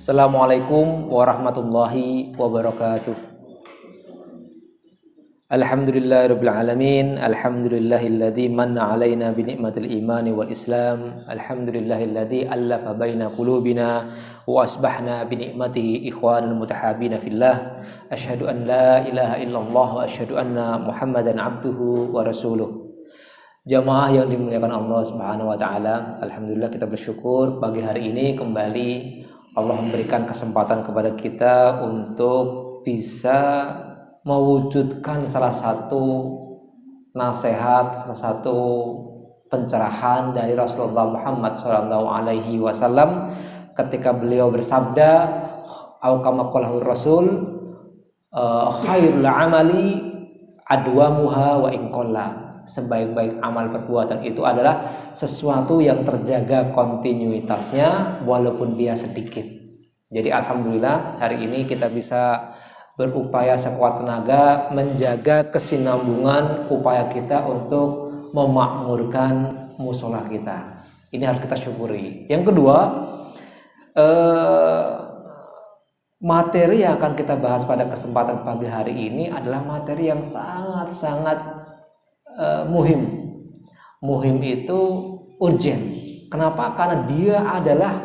Assalamualaikum warahmatullahi wabarakatuh. Alhamdulillahirabbil alamin. Alhamdulillahilladzi manna 'alaina bi ni'matil imani wal islam. Alhamdulillahilladzi allafa baina qulubina wa asbahna bi ni'matihi ikhwanan mutahabina fillah. Asyhadu an la ilaha illallah wa asyhadu anna Muhammadan abduhu wa rasuluh. Jamaah yang dimuliakan Allah Subhanahu wa taala, alhamdulillah kita bersyukur pagi hari ini kembali Allah memberikan kesempatan kepada kita untuk bisa mewujudkan salah satu nasihat, salah satu pencerahan dari Rasulullah Muhammad SAW ketika beliau bersabda, "Au kama qala Rasul, khairul amali adwamuha wa in qalla." Sebaik-baik amal perbuatan itu adalah sesuatu yang terjaga kontinuitasnya walaupun dia sedikit. Jadi alhamdulillah hari ini kita bisa berupaya sekuat tenaga menjaga kesinambungan upaya kita untuk memakmurkan musola kita. Ini harus kita syukuri. Yang kedua, materi yang akan kita bahas pada kesempatan pagi hari ini adalah materi yang sangat-sangat muhim itu urgent. Kenapa? Karena dia adalah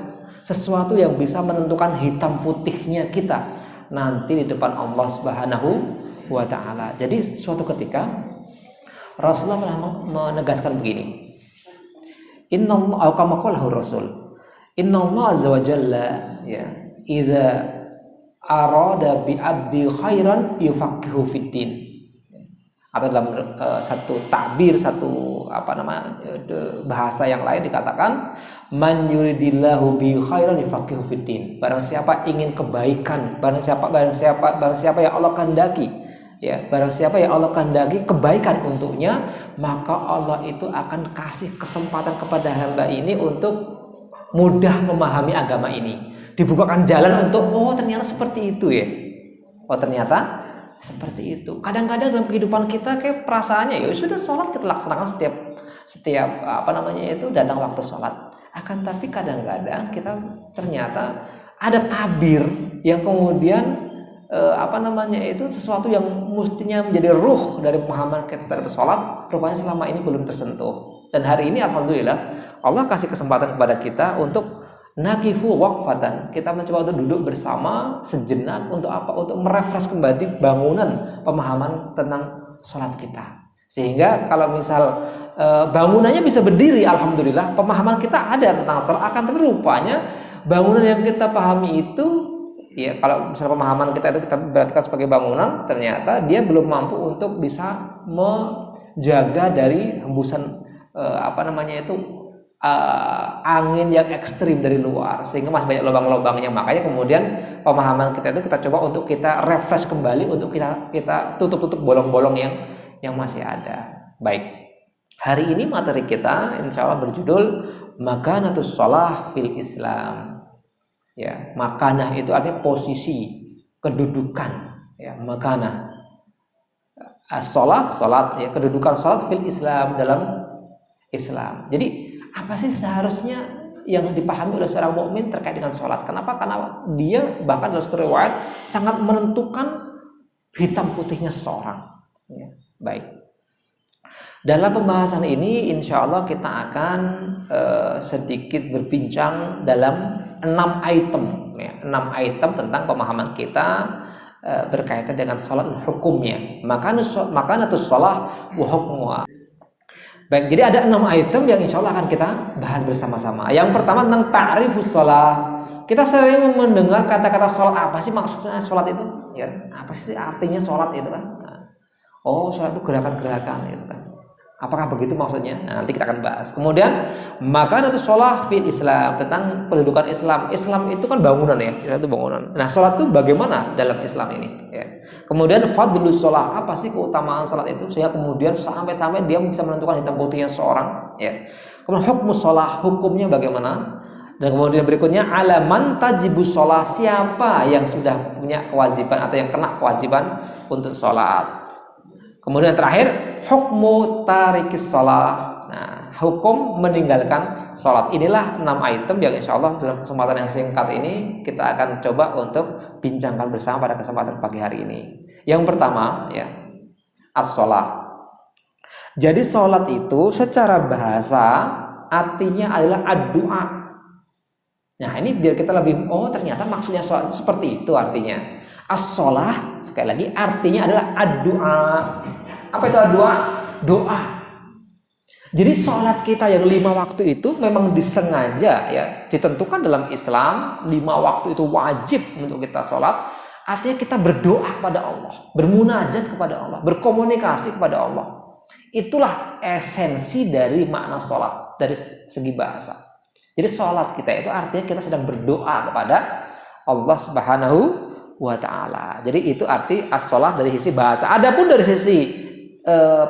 sesuatu yang bisa menentukan hitam putihnya kita nanti di depan Allah Subhanahu wa taala. Jadi suatu ketika Rasulullah menegaskan begini. Innallaha kama qala Rasul. Innallaha azza wa jalla ya idza arada bi 'abdi khairan yufaqihu fid din. Atau dalam satu takbir, satu bahasa yang lain dikatakan man yuridillahu bi khairan yufaqihu fiddin. Barang siapa ingin kebaikan, barang siapa yang Allah kehendaki, ya, barang siapa yang Allah kehendaki kebaikan untuknya, maka Allah itu akan kasih kesempatan kepada hamba ini untuk mudah memahami agama ini. Dibukakan jalan untuk ternyata seperti itu ya. Ternyata seperti itu. Kadang-kadang dalam kehidupan kita kayak perasaannya ya sudah sholat kita laksanakan setiap datang waktu sholat. Akan tapi kadang-kadang kita ternyata ada tabir yang kemudian itu sesuatu yang mestinya menjadi ruh dari pemahaman kita terhadap sholat, rupanya selama ini belum tersentuh. Dan hari ini alhamdulillah Allah kasih kesempatan kepada kita untuk nakifu waqfatan. Kita mencoba untuk duduk bersama sejenak untuk apa? Untuk merefresh kembali bangunan pemahaman tentang sholat kita. Sehingga kalau misal bangunannya bisa berdiri, alhamdulillah pemahaman kita ada tentang sholat. Akan tapi rupanya bangunan yang kita pahami itu, ya kalau misal pemahaman kita itu kita berartikan sebagai bangunan, ternyata dia belum mampu untuk bisa menjaga dari hembusan angin yang ekstrim dari luar, sehingga masih banyak lubang-lubangnya. Makanya kemudian pemahaman kita itu kita coba untuk kita refresh kembali, untuk kita tutup bolong-bolong yang masih ada. Baik, hari ini materi kita insya Allah berjudul Makanatus Shalah fil Islam. Ya, makanah itu artinya posisi, kedudukan. Ya, makanah. As-shalah, salat, ya, kedudukan salat fil Islam, dalam Islam. Jadi apa sih seharusnya yang dipahami oleh seorang mukmin terkait dengan sholat? Kenapa? Karena dia bahkan dalam satu riwayat sangat menentukan hitam putihnya seseorang. Ya, baik. Dalam pembahasan ini, insya Allah kita akan sedikit berbincang dalam 6 item, ya, 6 item tentang pemahaman kita berkaitan dengan sholat dan hukumnya. Makanatus shalah wa hukmuha. Baik, jadi ada 6 item yang insya Allah akan kita bahas bersama-sama. Yang pertama tentang ta'rifus shalah. Kita sering mendengar kata-kata sholat, apa sih maksudnya sholat itu? Ya, apa sih artinya sholat itu kan? Sholat itu gerakan-gerakan itu kan. Apakah begitu maksudnya? Nanti kita akan bahas. Kemudian makanatus shalah fil Islam, tentang pendudukan Islam. Islam itu kan bangunan ya, itu bangunan. Nah, sholat itu bagaimana dalam Islam ini? Ya. Kemudian fadlus shalah, apa sih keutamaan sholat itu sehingga kemudian sampai dia bisa menentukan hitam putihnya seorang? Ya. Kemudian hukmus shalah, hukumnya bagaimana? Dan kemudian berikutnya alaman tajibus shalah, siapa yang sudah punya kewajiban atau yang kena kewajiban untuk sholat? Kemudian terakhir hukmu tarikis shalah. Nah, hukum meninggalkan sholat. Inilah 6 item yang insya Allah dalam kesempatan yang singkat ini kita akan coba untuk bincangkan bersama pada kesempatan pagi hari ini. Yang pertama ya, as-sholah. Jadi sholat itu secara bahasa artinya adalah ad-du'a. Nah ini biar kita lebih, ternyata maksudnya sholat seperti itu artinya. As-sholah sekali lagi artinya adalah ad-du'a. Apa itu ad-du'a? Doa. Jadi sholat kita yang 5 waktu itu memang disengaja ya, ditentukan dalam Islam 5 waktu itu wajib untuk kita sholat. Artinya kita berdoa kepada Allah, bermunajat kepada Allah, berkomunikasi kepada Allah. Itulah esensi dari makna sholat dari segi bahasa. Jadi sholat kita itu artinya kita sedang berdoa kepada Allah Subhanahu wa Ta'ala. Jadi itu arti as-sholah dari sisi bahasa. Adapun dari sisi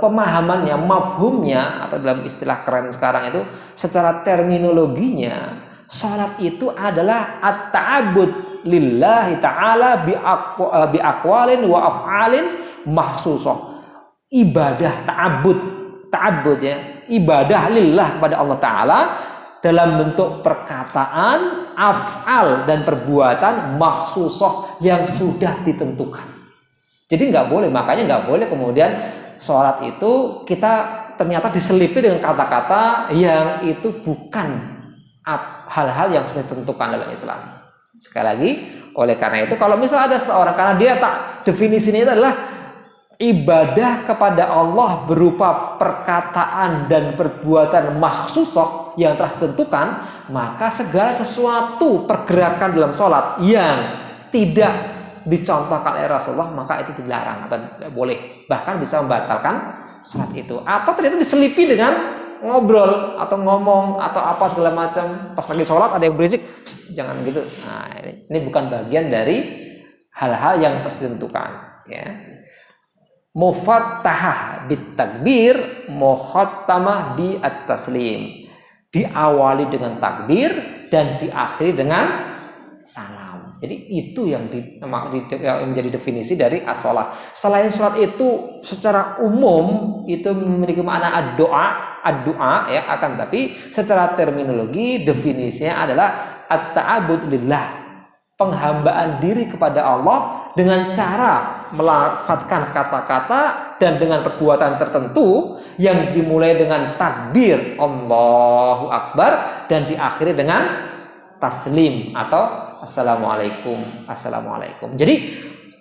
pemahamannya, mafhumnya, atau dalam istilah keren sekarang itu secara terminologinya, sholat itu adalah at-ta'abbud lillahi ta'ala bi aqwalin wa af'alin mahsusah. Ibadah ta'abbud ya, ibadah lillah kepada Allah Ta'ala dalam bentuk perkataan, af'al dan perbuatan mahsusah yang sudah ditentukan. Jadi nggak boleh, makanya nggak boleh kemudian sholat itu kita ternyata diselipi dengan kata-kata yang itu bukan hal-hal yang sudah ditentukan dalam Islam. Sekali lagi, oleh karena itu kalau misalnya ada seorang, karena dia definisinya itu adalah ibadah kepada Allah berupa perkataan dan perbuatan makhsusah yang telah ditentukan, maka segala sesuatu pergerakan dalam sholat yang tidak dicontohkan oleh Rasulullah maka itu dilarang atau tidak boleh, bahkan bisa membatalkan sholat itu. Atau ternyata diselipi dengan ngobrol atau ngomong atau apa segala macam, pas lagi sholat ada yang berisik, jangan gitu. Nah ini bukan bagian dari hal-hal yang harus ditentukan ya. Mufattahah bit takbir, muhattamah bi at-taslim. Diawali dengan takbir dan diakhiri dengan salam. Jadi itu yang menjadi definisi dari as-sholah. Selain sholat itu secara umum itu memiliki makna ad-doa ya, akan tapi secara terminologi definisinya adalah at-ta'abbud lillah, penghambaan diri kepada Allah dengan cara melafadzkan kata-kata dan dengan perbuatan tertentu yang dimulai dengan takbir Allahu Akbar dan diakhiri dengan taslim atau assalamualaikum. Jadi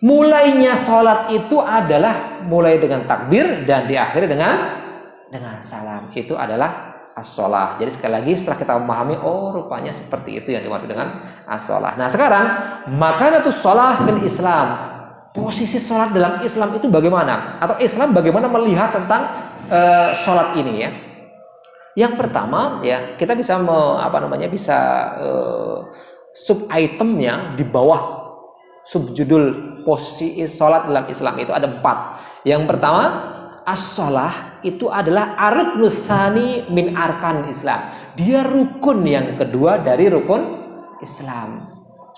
mulainya sholat itu adalah mulai dengan takbir dan diakhiri dengan salam. Itu adalah as-sholah. Jadi sekali lagi setelah kita memahami, rupanya seperti itu yang dimaksud dengan as-sholah. Nah sekarang makanatus sholah fil Islam. Posisi sholat dalam Islam itu bagaimana? Atau Islam bagaimana melihat tentang sholat ini ya? Yang pertama ya, kita bisa sub itemnya di bawah subjudul posisi sholat dalam Islam itu ada 4. Yang pertama, as-sholah itu adalah ar-ruknus tsani min arkan Islam. Dia rukun yang kedua dari rukun Islam.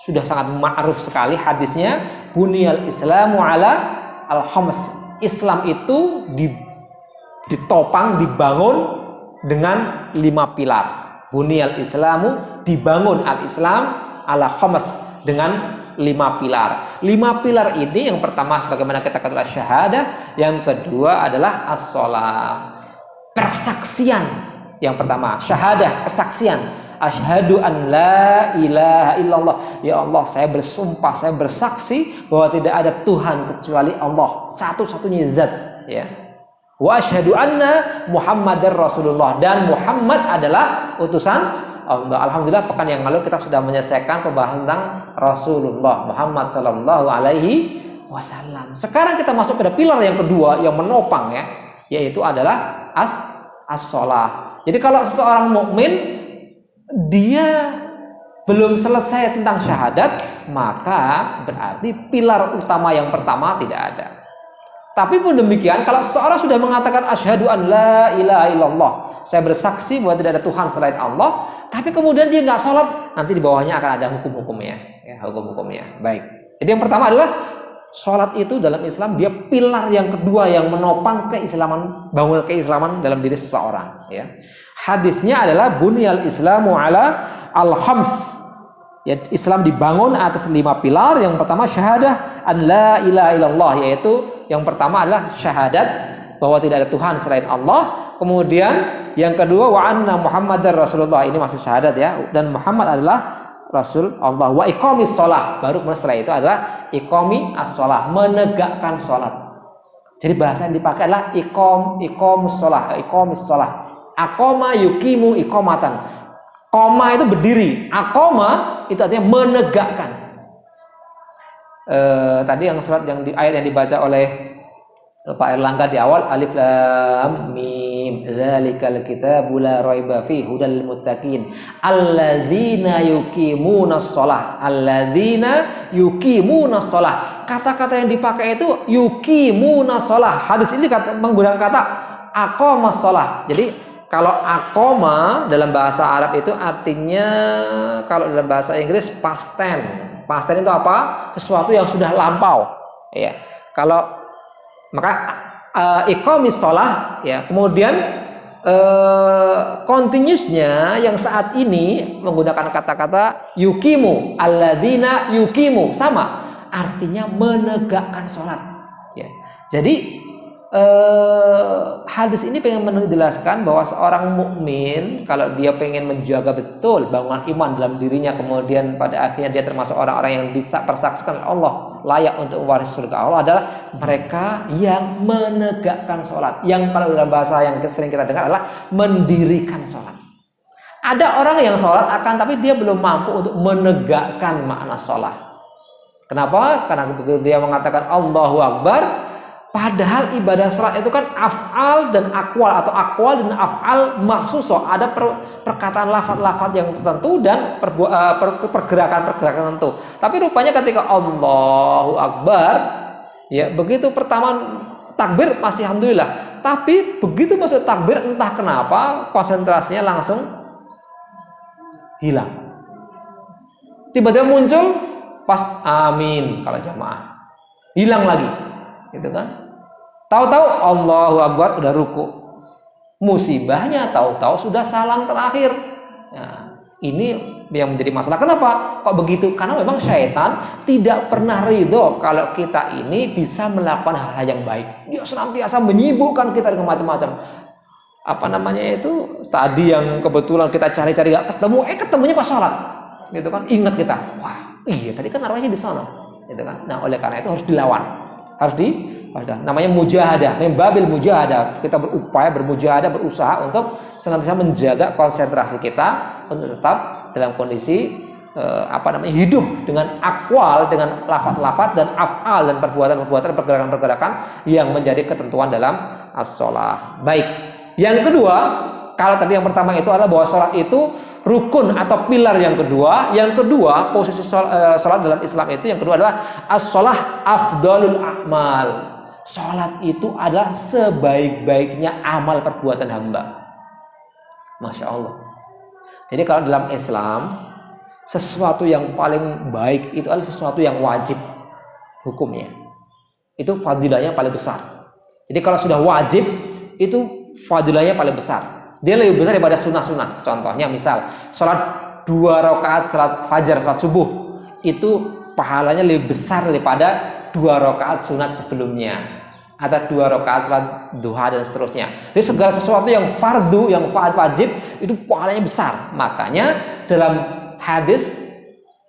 Sudah sangat ma'ruf sekali hadisnya, buniyal Islamu ala al-khams. Islam itu ditopang, dibangun dengan 5 pilar. Buniyal Islamu, dibangun al-Islam ala khams dengan 5 pilar. 5 pilar ini yang pertama sebagaimana kita katakan syahadah, yang kedua adalah as-sholah, persaksian. Yang pertama syahadah, kesaksian. Asyhadu an la ilaha illallah. Ya Allah, saya bersumpah, saya bersaksi bahwa tidak ada Tuhan kecuali Allah, satu-satunya zat ya. Wa asyhadu anna Muhammadar Rasulullah, dan Muhammad adalah utusan Allah. Alhamdulillah pekan yang lalu kita sudah menyelesaikan pembahasan tentang Rasulullah Muhammad sallallahu alaihi wasallam. Sekarang kita masuk pada pilar yang kedua yang menopang ya, yaitu adalah as-sholah. Jadi kalau seseorang mukmin dia belum selesai tentang syahadat, maka berarti pilar utama yang pertama tidak ada. Tapi pun demikian, kalau seorang sudah mengatakan asyhadu an la ilaha illallah, saya bersaksi bahwa tidak ada Tuhan selain Allah, tapi kemudian dia nggak sholat, nanti di bawahnya akan ada hukum-hukumnya, ya, hukum-hukumnya. Baik. Jadi yang pertama adalah Sholat itu dalam Islam dia pilar yang kedua yang menopang keislaman, bangun keislaman dalam diri seseorang. Ya. Hadisnya adalah bunyal Islamu ala al-khams. Ya, Islam dibangun atas 5 pilar. Yang pertama syahadah an la ilaha illallah, yaitu yang pertama adalah syahadat bahwa tidak ada Tuhan selain Allah. Kemudian yang kedua wa anna Muhammadar Rasulullah, ini masih syahadat ya, dan Muhammad adalah Rasul Allah. Wa iqamis shalah, baru kemudian setelah itu adalah iqami as-shalah, menegakkan salat. Jadi bahasa yang dipakai adalah iqamus shalah, iqamis shalah. Aqama yuqimu iqamatan. Qoma itu berdiri, aqama itu artinya menegakkan. Tadi yang surat yang ayat yang dibaca oleh Pak Erlangga di awal, alif lam mim dzalikal kitabu la raiba fihi hudal lil muttaqin alladzina yuqimunas shalah, alladzina yuqimunas shalah. Kata-kata yang dipakai itu yuqimunas shalah. Hadis ini menggunakan kata aqamas shalah. Jadi kalau aqama dalam bahasa Arab itu artinya, kalau dalam bahasa Inggris past tense. Past tense itu apa? Sesuatu yang sudah lampau. Ya. Kalau maka iqamis shalah ya, kemudian continuousnya yang saat ini menggunakan kata-kata yukimu, alladzina yukimu, sama artinya menegakkan sholat ya. Jadi hadis ini pengen menjelaskan bahwa seorang mukmin kalau dia pengen menjaga betul bangunan iman dalam dirinya, kemudian pada akhirnya dia termasuk orang-orang yang bisa persaksikan Allah layak untuk mewarisi surga Allah, adalah mereka yang menegakkan sholat. Yang kalau dalam bahasa yang sering kita dengar adalah mendirikan sholat. Ada orang yang sholat akan tapi dia belum mampu untuk menegakkan makna sholat. Kenapa? Karena begitu dia mengatakan Allahu Akbar, padahal ibadah sholat itu kan af'al dan akwal, atau akwal dan af'al maksusoh. Ada perkataan lafaz-lafaz yang tertentu dan pergerakan-pergerakan tertentu. Tapi rupanya ketika Allahu Akbar, ya begitu pertama takbir masih alhamdulillah. Tapi begitu masuk takbir entah kenapa konsentrasinya langsung hilang. Tiba-tiba muncul pas amin kalau jamaah, hilang lagi, gitu kan? Tahu-tahu Allahu Akbar udah ruku. Musibahnya tahu-tahu sudah salam terakhir. Nah, ini yang menjadi masalah. Kenapa? Kok begitu? Karena memang syaitan tidak pernah ridho kalau kita ini bisa melakukan hal-hal yang baik. Dia senantiasa menyibukkan kita dengan macam-macam. Apa namanya itu? Tadi yang kebetulan kita cari-cari gak ketemu, ketemunya pas sholat. Gitu kan? Ingat kita. Wah, iya tadi kan arwahnya di sana. Gitu kan? Nah, oleh karena itu harus dilawan. Harus namanya mujahadah, membabil mujahadah. Kita berupaya bermujahadah, berusaha untuk senantiasa menjaga konsentrasi kita untuk tetap dalam kondisi hidup dengan akwal, dengan lafaz-lafaz dan af'al dan perbuatan-perbuatan, pergerakan-pergerakan yang menjadi ketentuan dalam as-shalah. Baik. Yang kedua, kalau tadi yang pertama itu adalah bahwa sholat itu rukun atau pilar yang kedua. Yang kedua, posisi sholat dalam Islam itu yang kedua adalah as-shalah afdalul a'mal. Sholat itu adalah sebaik-baiknya amal perbuatan hamba. Masya Allah. Jadi kalau dalam Islam, sesuatu yang paling baik itu adalah sesuatu yang wajib hukumnya. Itu fadilahnya paling besar. Jadi kalau sudah wajib, itu fadilahnya paling besar. Dia lebih besar daripada sunat-sunat. Contohnya misal, sholat 2 rakaat sholat fajar, sholat subuh, itu pahalanya lebih besar daripada 2 rakaat sunat sebelumnya, atau 2 rakaat sholat duha dan seterusnya. Jadi segala sesuatu yang fardu, yang wajib, itu pahalanya besar. Makanya dalam hadis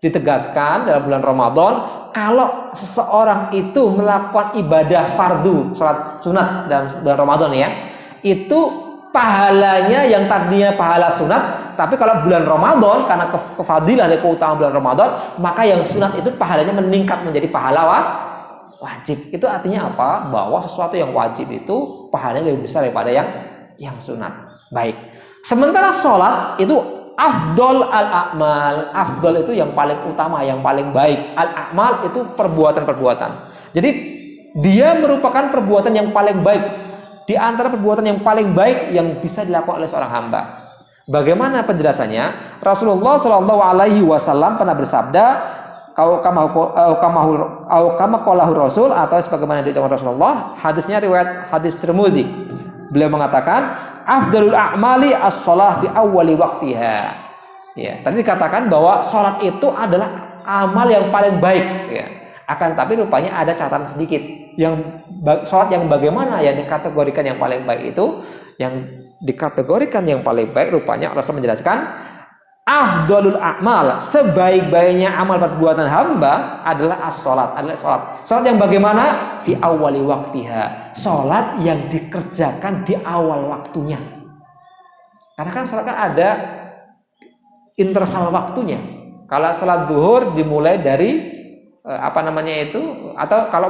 ditegaskan dalam bulan Ramadan, kalau seseorang itu melakukan ibadah fardu, sholat sunat dalam bulan Ramadan ya, itu pahalanya yang tadinya pahala sunat, tapi kalau bulan Ramadan karena kefadilan dari keutamaan bulan Ramadan, maka yang sunat itu pahalanya meningkat menjadi pahala wajib. Itu artinya apa? Bahwa sesuatu yang wajib itu pahalanya lebih besar daripada yang sunat. Baik. Sementara sholat itu afdol al-a'mal. Afdol itu yang paling utama, yang paling baik. Al-a'mal itu perbuatan-perbuatan. Jadi dia merupakan perbuatan yang paling baik di antara perbuatan yang paling baik yang bisa dilakukan oleh seorang hamba. Bagaimana penjelasannya? Rasulullah Shallallahu Alaihi Wasallam pernah bersabda, kama qalahu Rasul, atau sebagaimana diucapkan Rasulullah. Hadisnya riwayat hadis Tirmizi. Beliau mengatakan afdalul a'mali as-shalah fi awwali waqtiha. Ya, tadi dikatakan bahwa salat itu adalah amal yang paling baik, ya. Akan tapi rupanya ada catatan sedikit. Yang salat yang bagaimana yang dikategorikan yang paling baik itu, yang dikategorikan yang paling baik rupanya Rasul menjelaskan afdalul a'mal, sebaik-baiknya amal perbuatan hamba adalah as-salat, adalah salat. Salat yang bagaimana? Fi awwali waqtiha. Salat yang dikerjakan di awal waktunya. Karena kan salat kan ada interval waktunya. Kalau salat zuhur dimulai dari atau kalau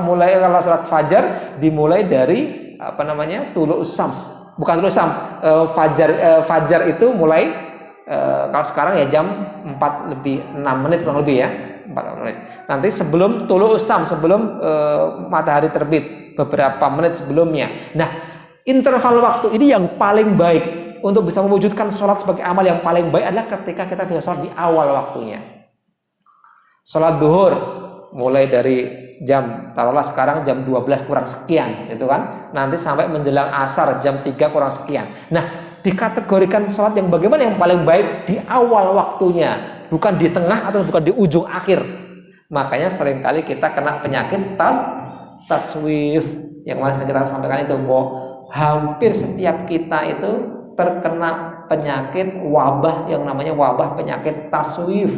salat fajar dimulai dari tulu'us syams. Bukan tulu'us syams, fajar itu mulai kalau sekarang ya jam 4 lebih 6 menit kurang lebih ya, 4 menit. Nanti sebelum tulu'us syams, sebelum matahari terbit beberapa menit sebelumnya. Nah, interval waktu ini yang paling baik untuk bisa mewujudkan sholat sebagai amal yang paling baik adalah ketika kita bisa sholat di awal waktunya. Sholat zuhur mulai dari taruhlah sekarang jam 12 kurang sekian, gitu kan? Nanti sampai menjelang asar jam 3 kurang sekian. Nah, dikategorikan sholat yang bagaimana yang paling baik di awal waktunya, bukan di tengah atau bukan di ujung akhir. Makanya seringkali kita kena penyakit taswif yang mana kita sampaikan itu, bahwa hampir setiap kita itu terkena penyakit wabah yang namanya wabah penyakit taswif.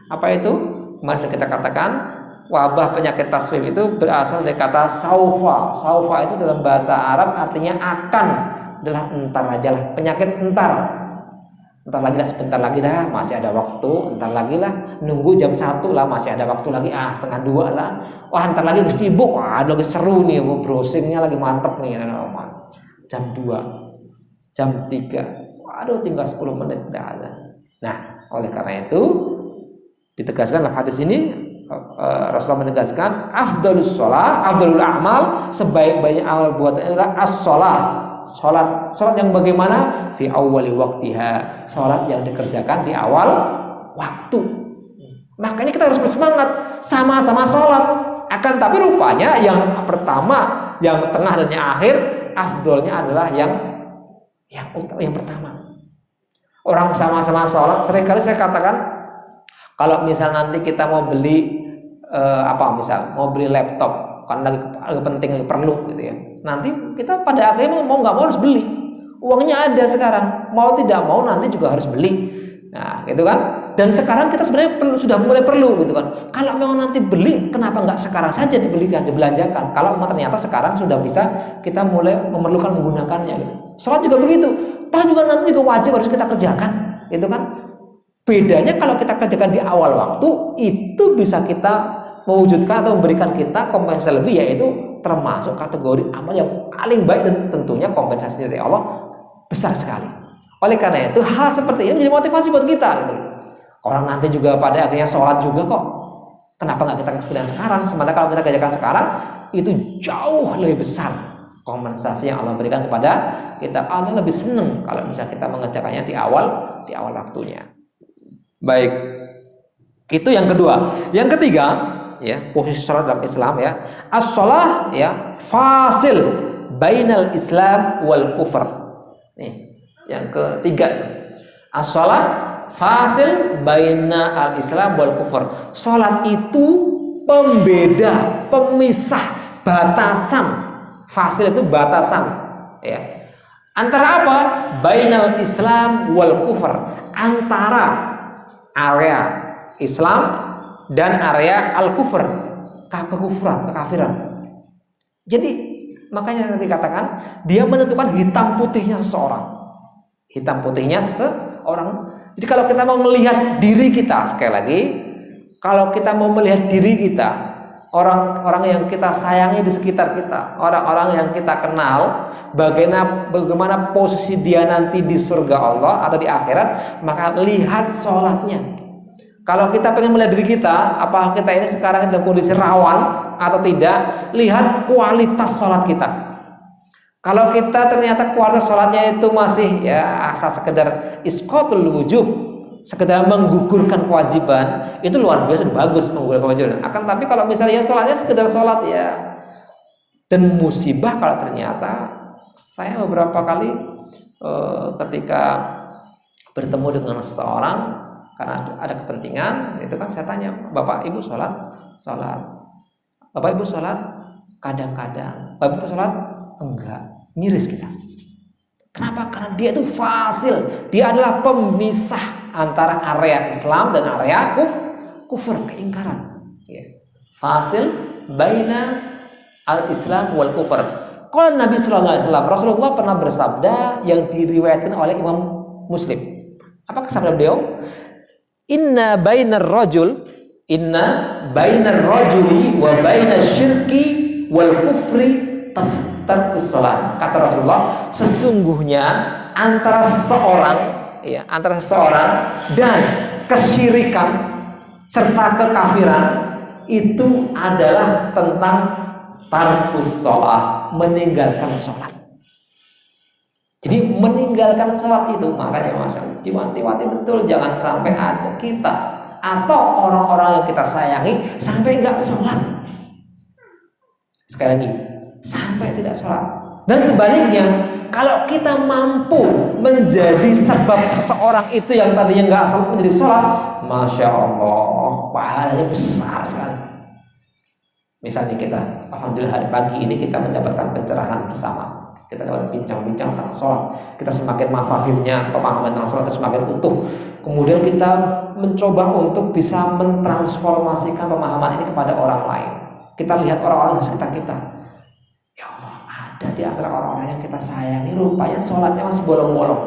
Apa itu? Mari kita katakan wabah penyakit taswif itu berasal dari kata saufa. Saufa itu dalam bahasa Arab artinya akan, adalah entar aja lah, penyakit entar lagi lah, sebentar lagi dah, masih ada waktu, entar lagi lah, nunggu jam 1 lah, masih ada waktu lagi, setengah 2 lah, wah entar lagi sibuk, lagi seru nih, browsingnya lagi mantep nih, jam 2 jam 3, waduh tinggal 10 menit udah ada. Nah, oleh karena itu ditegaskan dalam hadis ini, Rasulullah menegaskan afdalus shalah, afdalul a'mal, sebaik-baiknya amal buatan adalah as-shalah. Salat yang bagaimana? Fi awwali waqtiha. Salat yang dikerjakan di awal waktu. Makanya kita harus bersemangat sama-sama salat. Akan tapi rupanya yang pertama, yang tengah dan yang akhir, afdolnya adalah yang pertama. Orang sama-sama salat, seringkali saya katakan kalau misal nanti kita mau beli mau beli laptop, kan lagi penting, lagi perlu gitu ya. Nanti kita pada akhirnya mau nggak mau harus beli. Uangnya ada sekarang, mau tidak mau nanti juga harus beli. Nah, gitu kan? Dan sekarang kita sebenarnya sudah mulai perlu gitu kan. Kalau memang nanti beli, kenapa nggak sekarang saja dibelikan, dibelanjakan? Kalau ternyata sekarang sudah bisa kita mulai memerlukan menggunakannya gitu. Salat juga begitu. Toh juga nanti juga wajib harus kita kerjakan, gitu kan? Bedanya kalau kita kerjakan di awal waktu, itu bisa kita mewujudkan atau memberikan kita kompensasi lebih, yaitu termasuk kategori amal yang paling baik, dan tentunya kompensasi dari Allah besar sekali. Oleh karena itu hal seperti ini menjadi motivasi buat kita gitu. Orang nanti juga pada akhirnya sholat juga kok, kenapa nggak kita kerjakan sekarang? Sementara kalau kita kerjakan sekarang itu jauh lebih besar kompensasi yang Allah berikan kepada kita. Allah lebih senang kalau misalnya kita mengerjakannya di awal waktunya. Baik, itu yang kedua. Yang ketiga, ya, posisi salat dalam Islam ya, as-shalah ya fasil bainal Islam wal kufr. Nih, yang ketiga itu as-shalah fasil baina al-Islam wal kufr. Salat itu pembeda, pemisah, batasan. Fasil itu batasan, ya. Antara apa? Bainal Islam wal kufr, antara area Islam dan area al-kufr, kekafiran. Jadi makanya dikatakan dia menentukan hitam putihnya seseorang. Hitam putihnya seseorang. Jadi kalau kita mau melihat diri kita, sekali lagi, kalau kita mau melihat diri kita, orang-orang yang kita sayangi di sekitar kita, orang-orang yang kita kenal, bagaimana posisi dia nanti di surga Allah atau di akhirat, maka lihat sholatnya. Kalau kita pengen melihat diri kita, apakah kita ini sekarang dalam kondisi rawan atau tidak, lihat kualitas sholat kita. Kalau kita ternyata kualitas sholatnya itu masih ya asal sekedar isqatul wujub, sekedar menggugurkan kewajiban itu luar biasa bagus menggugurkan kewajiban. Akan tapi kalau misalnya sholatnya sekedar sholat ya, dan musibah kalau ternyata saya beberapa kali ketika bertemu dengan seseorang karena ada kepentingan itu kan saya tanya, Bapak Ibu sholat? Bapak Ibu sholat? Kadang-kadang. Bapak Ibu sholat? Enggak. Miris kita. Kenapa? Karena dia itu fasil. Dia adalah pemisah antara area Islam dan area kufur, keingkaran. Fasil baina al-Islam wal kufur. Kalau Nabi Sallallahu Alaihi Wasallam, Rasulullah pernah bersabda yang diriwayatkan oleh Imam Muslim. Apa sabda beliau? Inna bainar rajuli wa bainas syirki wal kufri tarkus salat. Kata Rasulullah, sesungguhnya antara seseorang dan kesyirikan serta kekafiran itu adalah tentang tarkus salat, meninggalkan salat. Jadi meninggalkan salat itu, makanya Masya diwanti-wanti betul, jangan sampai ada kita atau orang-orang yang kita sayangi sampai nggak sholat. Sekali lagi, sampai tidak sholat. Dan sebaliknya, kalau kita mampu menjadi sebab seseorang itu yang tadinya nggak sholat menjadi sholat, Masya Allah, pahalanya besar sekali. Misalnya kita, alhamdulillah hari pagi ini kita mendapatkan pencerahan bersama. Kita dapat bincang-bincang tentang sholat. Kita semakin mafahimnya, pemahaman tentang sholat itu semakin utuh. Kemudian kita mencoba untuk bisa mentransformasikan pemahaman ini kepada orang lain. Kita lihat orang-orang di sekitar kita. Ya Allah, ada di antara orang-orang yang kita sayangi, rupanya sholatnya masih bolong-bolong.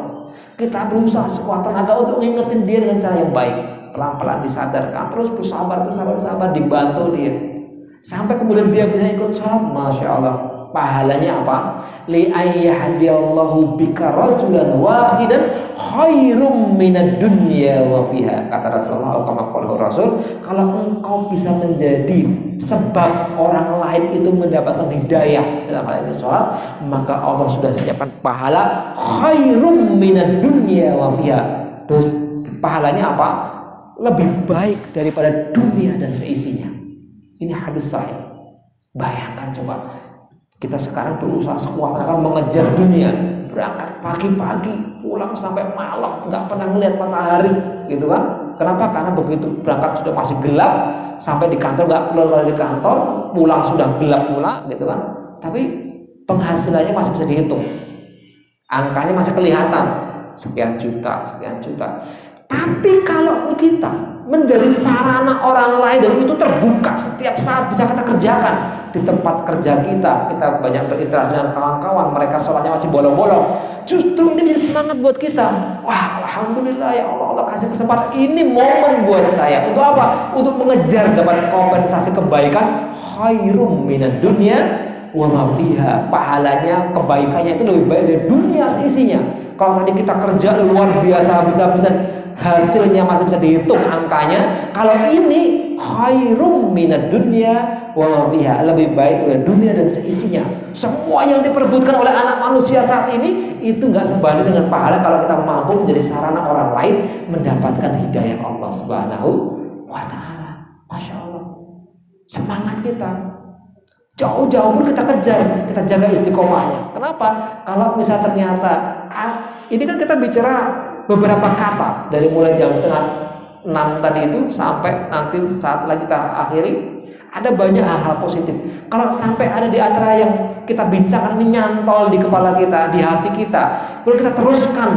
Kita berusaha sekuat tenaga untuk mengingetin dia dengan cara yang baik. Pelan-pelan disadarkan, terus bersabar, dibantu dia. Sampai kemudian dia bisa ikut sholat, Masya Allah. Pahalanya apa? Li ayyahdiyallahu bika rajulan wahidan khairum minad dunya wa fiha. Kata Rasulullah, kama qala Rasul, kalau engkau bisa menjadi sebab orang lain itu mendapatkan hidayah dalam hal ini sholat, maka Allah sudah siapkan pahala khairum minad dunya wa fiha. Terus pahalanya apa? Lebih baik daripada dunia dan seisinya. Ini hadis sahih. Bayangkan coba, kita sekarang berusaha sekuat akan mengejar dunia, berangkat pagi-pagi, pulang sampai malam, nggak pernah melihat matahari, gitu kan? Kenapa? Karena begitu berangkat sudah masih gelap, sampai di kantor nggak keluar dari kantor, pulang sudah gelap pula, gitu kan? Tapi penghasilannya masih bisa dihitung, angkanya masih kelihatan, sekian juta. Tapi kalau kita menjadi sarana orang lain dan itu terbuka setiap saat bisa kita kerjakan di tempat kerja kita banyak berinteraksi dengan kawan-kawan, mereka sholatnya masih bolong-bolong, justru ini jadi semangat buat kita. Wah, alhamdulillah ya Allah, Allah kasih kesempatan ini, momen buat saya untuk apa? Untuk mengejar dapat kompensasi kebaikan khairum minad dunya wa ma fiha. Pahalanya, kebaikannya itu lebih baik dari dunia seisinya. Kalau tadi kita kerja luar biasa habis-habisan, hasilnya masih bisa dihitung angkanya. Kalau ini khairum minad dunya wa ma fiha, lebih baik dari dunia dan seisinya. Semua yang diperebutkan oleh anak manusia saat ini itu nggak sebanding dengan pahala kalau kita mampu menjadi sarana orang lain mendapatkan hidayah Allah Subhanahu wa taala. Masya Allah, semangat kita jauh-jauh pun kita kejar, kita jaga istiqomahnya. Kenapa? Kalau misal ternyata ini kan kita bicara beberapa kata dari mulai jam 5:30 tadi itu sampai nanti saat lagi kita akhiri, ada banyak hal-hal positif. Kalau sampai ada di antara yang kita bincangkan ini nyantol di kepala kita, di hati kita, lalu kita teruskan,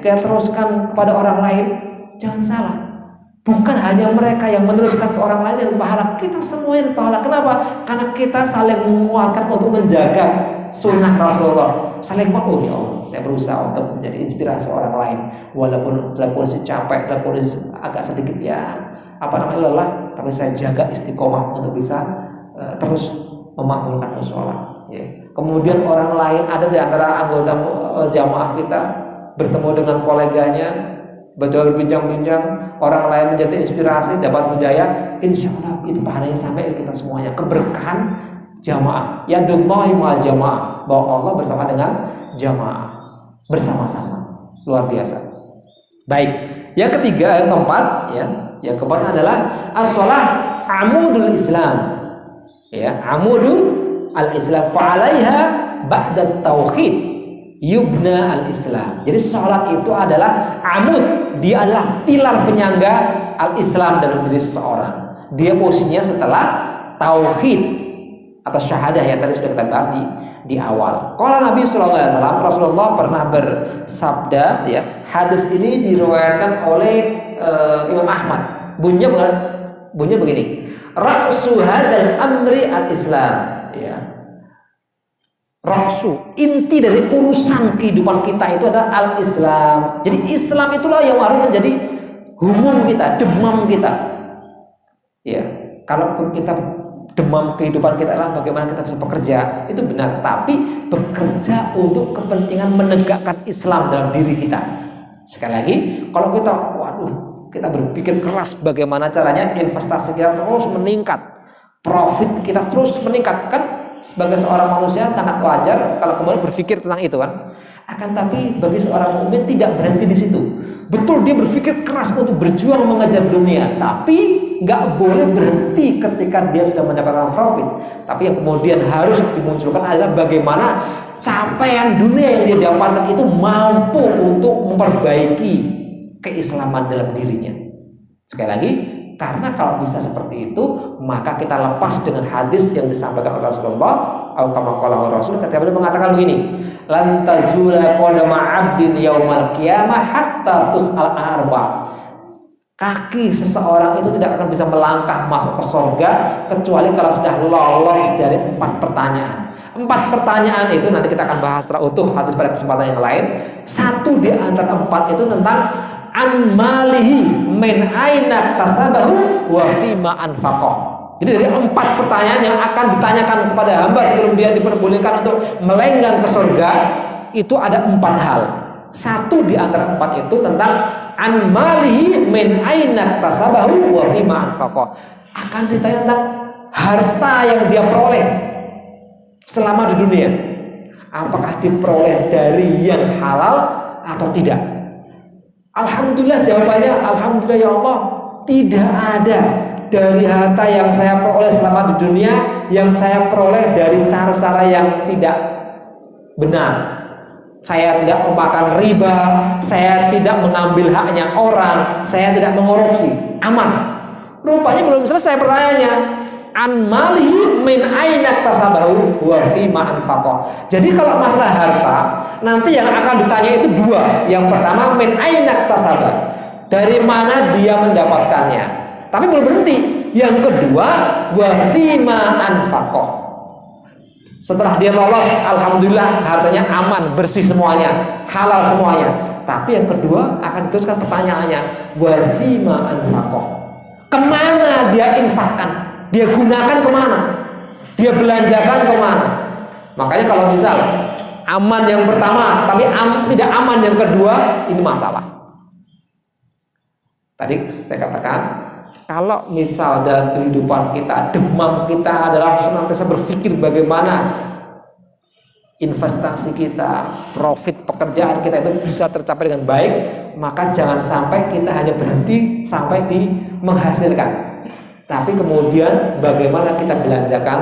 kita teruskan kepada orang lain, jangan salah. Bukan hanya mereka yang meneruskan ke orang lain yang pahala, kita semua yang pahala. Kenapa? Karena kita saling menguatkan untuk menjaga sunnah Rasulullah. Saling ya Allah, saya berusaha untuk menjadi inspirasi orang lain, walaupun dalam kondisi capek, dalam kondisi agak sedikit lelah, tapi saya jaga istiqomah untuk bisa terus memakmurkan musola. Kemudian orang lain ada di antara anggota jamaah kita bertemu dengan koleganya, berbincang-bincang, orang lain menjadi inspirasi, dapat hidayah, insya Allah itu pahalanya sampai kita semuanya. Keberkahan jamaah, yadullahi ma'al jamaah, bahwa Allah bersama dengan jamaah, bersama-sama, luar biasa. Baik, Yang ketiga, yang keempat, ya, yang keempat adalah as-shalah amudul Islam. Ya, amudul al-Islam. Fa'alaiha ba'da tauhid yubna al-Islam. Jadi salat itu adalah amud, dia adalah pilar penyangga al-Islam dalam diri seseorang. Dia posisinya setelah tauhid atau syahadah yang tadi sudah kita bahas di awal. Qala Nabi sallallahu alaihi wasallam, Rasulullah pernah bersabda, ya. Hadis ini diriwayatkan oleh Imam Ahmad. Bunyinya begini. Ra'su hadzal amri al-Islam, ya. Ra'su, inti dari urusan kehidupan kita itu adalah al-Islam. Jadi Islam itulah yang harus menjadi humum kita, demam kita. Ya, kalaupun kita demam kehidupan kita adalah bagaimana kita bisa bekerja, itu benar, tapi bekerja untuk kepentingan menegakkan Islam dalam diri kita. Sekali lagi, kalau kita berpikir keras bagaimana caranya investasi kita terus meningkat, profit kita terus meningkat, kan sebagai seorang manusia sangat wajar kalau kemudian berpikir tentang itu kan. Akan tapi bagi seorang mukmin tidak berhenti di situ. Betul, dia berpikir keras untuk berjuang mengejar dunia, tapi nggak boleh berhenti ketika dia sudah mendapatkan profit. Tapi yang kemudian harus dimunculkan adalah bagaimana capaian dunia yang dia dapatkan itu mampu untuk memperbaiki keislaman dalam dirinya. Sekali lagi, karena kalau bisa seperti itu, maka kita lepas dengan hadis yang disampaikan oleh Rasulullah Rasul ketika beliau mengatakan begini, lan tazula qadama 'abdin yaumal qiyamah hatta tus'al arba. Kaki seseorang itu tidak akan bisa melangkah masuk ke surga kecuali kalau sudah lolos dari 4 pertanyaan. 4 pertanyaan itu nanti kita akan bahas secara utuh hadis pada kesempatan yang lain. Satu di antara 4 itu tentang an malihi min aina tasabahu wa fima anfaqah. Jadi dari 4 pertanyaan yang akan ditanyakan kepada hamba sebelum dia diperbolehkan untuk melenggang ke surga, itu ada 4 hal. Satu di antara 4 itu tentang an malihi min aina tasabahu wa fima anfaqah. Akan ditanya tentang harta yang dia peroleh selama di dunia. Apakah diperoleh dari yang halal atau tidak? Alhamdulillah, jawabannya alhamdulillah ya Allah, tidak ada dari harta yang saya peroleh selama di dunia yang saya peroleh dari cara-cara yang tidak benar. Saya tidak memakan riba, saya tidak mengambil haknya orang, saya tidak mengorupsi. Aman. Rupanya belum selesai pertanyaannya. An malihi min aina tasabahu wa fima anfaqah. Jadi kalau masalah harta, nanti yang akan ditanya itu 2. Yang pertama min aina tasabah, dari mana dia mendapatkannya. Tapi belum berhenti. Yang kedua, wa fima anfaqah. Setelah dia lolos, alhamdulillah hartanya aman, bersih semuanya, halal semuanya. Tapi yang kedua akan diteruskan pertanyaannya, wa fima anfaqah. Kemana dia infakkan? Dia gunakan kemana? Dia belanjakan kemana? Makanya kalau misal aman yang pertama, tapi tidak aman yang kedua, ini masalah. Tadi saya katakan, kalau misal dalam kehidupan kita, demam kita adalah senantiasa berpikir bagaimana investasi kita, profit pekerjaan kita itu bisa tercapai dengan baik, maka jangan sampai kita hanya berhenti sampai di menghasilkan. Tapi kemudian bagaimana kita belanjakan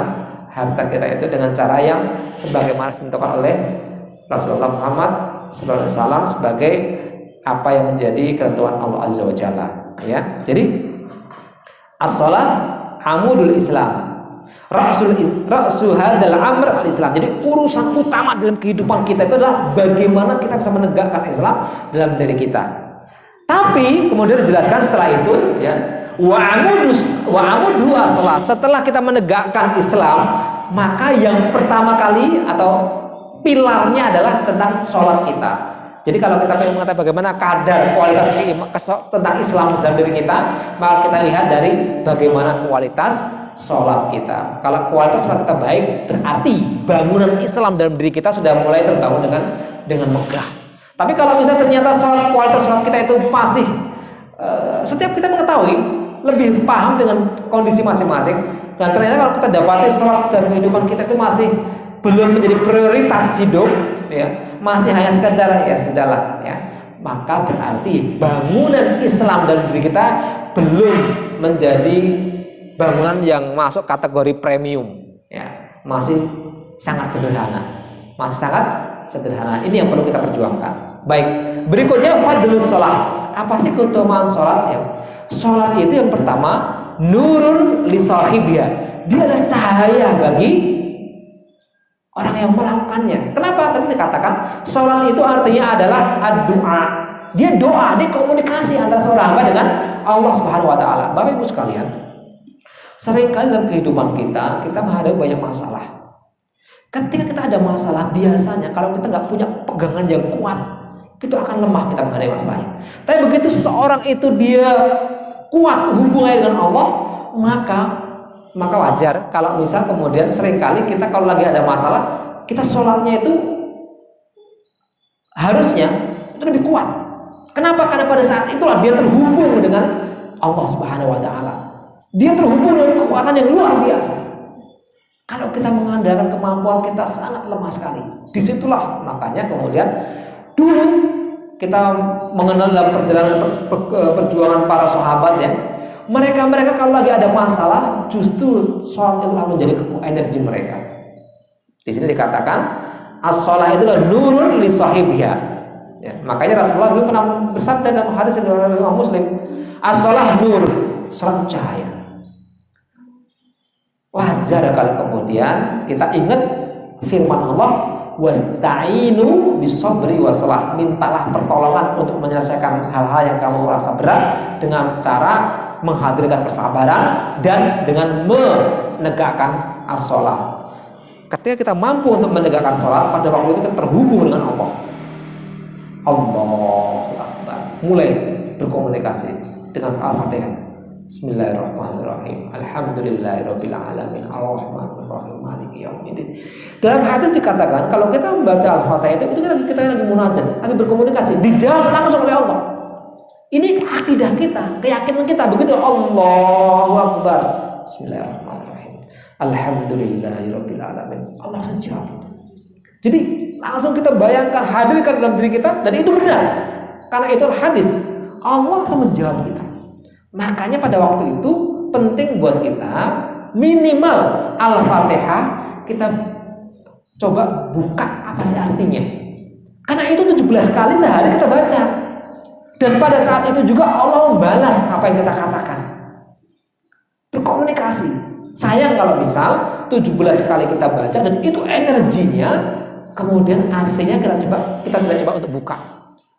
harta kita itu dengan cara yang sebagaimana ditentukan oleh Rasulullah Muhammad SAW sebagai apa yang menjadi ketentuan Allah Azza wa Jalla. Ya, jadi as-shalah amudul Islam. Ra'su hadzal amr al-Islam. Jadi urusan utama dalam kehidupan kita itu adalah bagaimana kita bisa menegakkan Islam dalam diri kita. Tapi kemudian dijelaskan setelah itu, ya, wa amudu as-shalah. Setelah kita menegakkan Islam, maka yang pertama kali atau pilarnya adalah tentang sholat kita. Jadi kalau kita ingin mengetahui bagaimana kadar kualitas tentang Islam dalam diri kita, maka kita lihat dari bagaimana kualitas sholat kita. Kalau kualitas sholat kita baik, berarti bangunan Islam dalam diri kita sudah mulai terbangun dengan megah. Tapi kalau misalnya ternyata kualitas sholat kita itu masih setiap kita mengetahui lebih paham dengan kondisi masing-masing, dan ternyata kalau kita dapati sholat dalam kehidupan kita itu masih belum menjadi prioritas hidup, ya, masih hanya sekedar ya sudahlah, ya, maka berarti bangunan Islam dalam diri kita belum menjadi bangunan yang masuk kategori premium, ya, masih sangat sederhana, Ini yang perlu kita perjuangkan. Baik, berikutnya fadlus sholat. Apa sih keutamaan sholat? Ya, sholat itu yang pertama nurun li sahibiha. Dia adalah cahaya bagi orang yang melakukannya. Kenapa? Tadi dikatakan sholat itu artinya adalah doa. Dia doa, dia komunikasi antara seorang hamba dengan Allah Subhanahu wa taala. Bapak Ibu sekalian, seringkali dalam kehidupan kita menghadapi banyak masalah. Ketika kita ada masalah, biasanya kalau kita nggak punya pegangan yang kuat, kita akan lemah kita menghadapi masalahnya. Tapi begitu seseorang itu dia kuat hubungannya dengan Allah, maka wajar kalau misal kemudian seringkali kita kalau lagi ada masalah, kita sholatnya itu harusnya itu lebih kuat. Kenapa? Karena pada saat itulah dia terhubung dengan Allah Subhanahu wa taala. Dia terhubung dengan kekuatan yang luar biasa. Kalau kita mengandalkan kemampuan kita sangat lemah sekali. Disitulah makanya kemudian dulu kita mengenal dalam perjalanan perjuangan para sahabat ya. Mereka kalau lagi ada masalah, justru sholat itu menjadi energi mereka. Di sini dikatakan as-sholah itu adalah nurun li sahibiha. Ya, makanya Rasulullah dulu pernah bersabda dalam hadis yang diriwayatkan Imam Muslim, as-sholah nur, sholat cahaya. Wajar kalau kemudian kita ingat firman Allah, wasta'inu bisabri wassalah, mintalah pertolongan untuk menyelesaikan hal-hal yang kamu rasa berat dengan cara menghadirkan kesabaran dan dengan menegakkan as-sholah. Ketika kita mampu untuk menegakkan sholat, pada waktu itu kita terhubung dengan Allah. Allahu Akbar. Mulai berkomunikasi dengan Al-Fatihah. Bismillahirrahmanirrahim. Alhamdulillahirabbil alamin. Arrahmanirrahim. Maliki yaumiddin. Dalam hadis dikatakan kalau kita membaca Al-Fatihah itu kita lagi munajat, lagi berkomunikasi, dijawab langsung oleh Allah. Ini akidah kita, keyakinan kita. Begitu Allahu Akbar. Bismillahirrahmanirrahim. Alhamdulillahirabbil alamin. Allah akan jawab. Jadi langsung kita bayangkan, hadirkan dalam diri kita, dan itu benar. Karena itu hadis. Allah akan menjawab kita. Makanya pada waktu itu penting buat kita minimal Al-Fatihah kita coba buka apa sih artinya. Karena itu 17 kali sehari kita baca. Dan pada saat itu juga Allah membalas apa yang kita katakan. Berkomunikasi. Sayang kalau misal 17 kali kita baca dan itu energinya, kemudian artinya kita tidak coba untuk buka.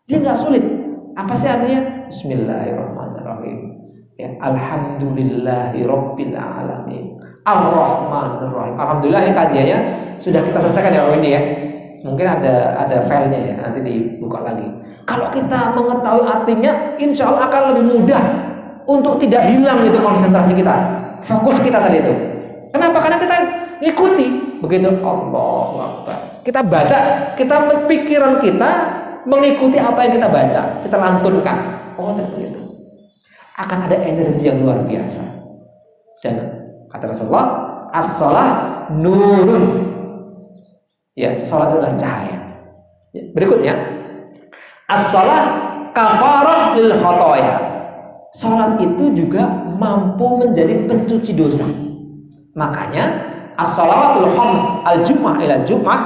Dia nggak sulit. Apa sih artinya? Bismillahirrahmanirrahim. Ya, alhamdulillahirabbil alamin. Arrahmanirrahim. Alhamdulillah ini kajiannya sudah kita selesaikan ya ini ya. Mungkin ada filenya ya, nanti dibuka lagi. Kalau kita mengetahui artinya, insya Allah akan lebih mudah untuk tidak hilang itu konsentrasi kita, fokus kita tadi itu. Kenapa? Karena kita ikuti begitu Allahu Akbar. Kita baca, pikiran kita mengikuti apa yang kita baca, kita lantunkan. Oh, begitu. Akan ada energi yang luar biasa. Dan kata Rasulullah, as-shalah nurun. Ya, salat adalah cahaya. Berikutnya, as-shalah kafarah lil khotoya. Salat itu juga mampu menjadi pencuci dosa. Makanya as-shalawatul khams al-jum'ah ila jum'ah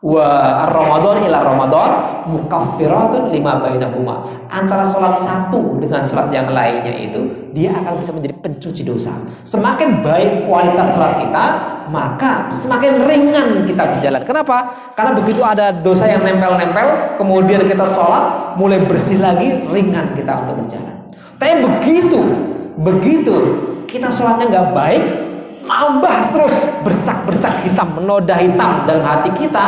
wa ar-ramadan ila ramadan mukaffiratun lima bainahuma. Antara salat satu dengan salat yang lainnya itu dia akan bisa menjadi pencuci dosa. Semakin baik kualitas salat kita, maka semakin ringan kita berjalan. Kenapa? Karena begitu ada dosa yang nempel-nempel, kemudian kita sholat, mulai bersih lagi, ringan kita untuk berjalan. Tapi begitu kita sholatnya nggak baik, nambah terus bercak-bercak hitam, menoda hitam dalam hati kita,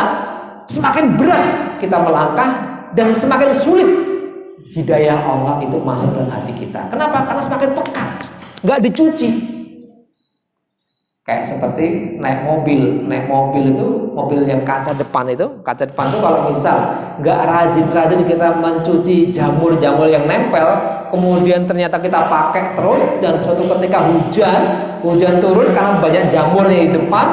semakin berat kita melangkah dan semakin sulit hidayah Allah itu masuk dalam hati kita. Kenapa? Karena semakin pekat, nggak dicuci. Kayak seperti naik mobil itu, mobil yang kaca depan itu kalau misal nggak rajin kita mencuci jamur-jamur yang nempel, kemudian ternyata kita pakai terus dan suatu ketika hujan turun karena banyak jamurnya di depan,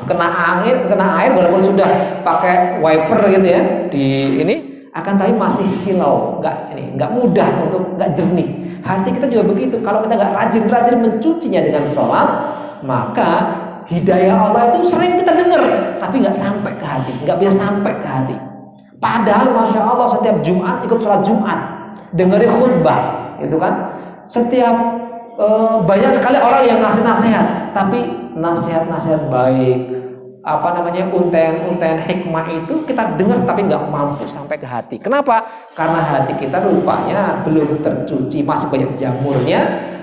kena air walaupun sudah pakai wiper gitu ya, di ini akan tapi masih silau, nggak mudah untuk, nggak jernih. Hati kita juga begitu. Kalau kita nggak rajin-rajin mencucinya dengan sholat, maka hidayah Allah itu sering kita dengar, tapi nggak sampai ke hati, nggak bisa sampai ke hati. Padahal masya Allah setiap Jumat ikut sholat Jumat, dengerin khutbah, itu kan. Setiap banyak sekali orang yang ngasih nasihat, tapi nasihat-nasihat baik, untayan-untayan hikmah itu kita dengar tapi nggak mampu sampai ke hati. Kenapa? Karena hati kita rupanya belum tercuci, masih banyak jamurnya,